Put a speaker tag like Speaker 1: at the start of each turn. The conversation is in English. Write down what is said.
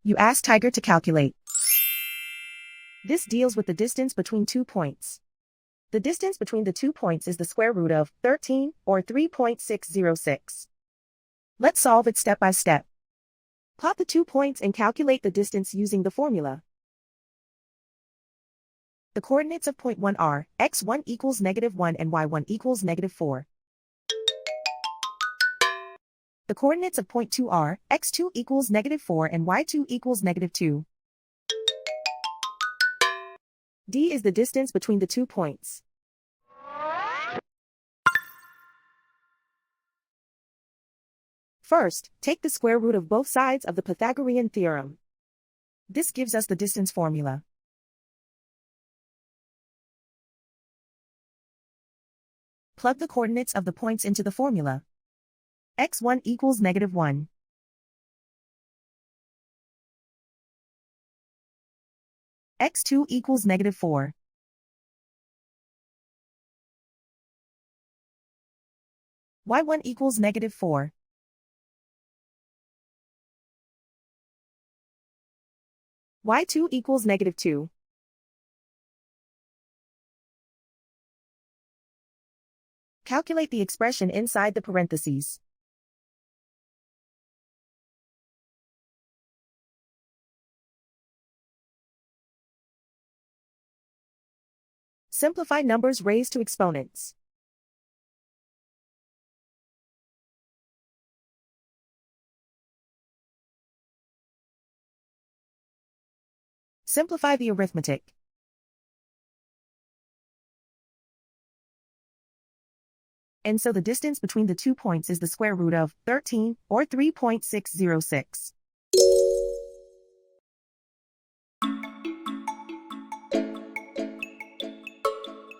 Speaker 1: You ask Tiger to calculate. This deals with the distance between 2 points. The distance between the 2 points is the square root of 13, or 3.606. Let's solve it step by step. Plot the 2 points and calculate the distance using the formula. The coordinates of point 1 are x1 equals -1 and y1 equals -4. The coordinates of point 2 are x2 equals -4 and y2 equals -2. D is the distance between the 2 points. First, take the square root of both sides of the Pythagorean theorem. This gives us the distance formula. Plug the coordinates of the points into the formula. x1 equals -1. x2 equals -4. y1 equals -4. y2 equals -2. Calculate the expression inside the parentheses. Simplify numbers raised to exponents. Simplify the arithmetic. And so the distance between the 2 points is the square root of 13, or 3.606.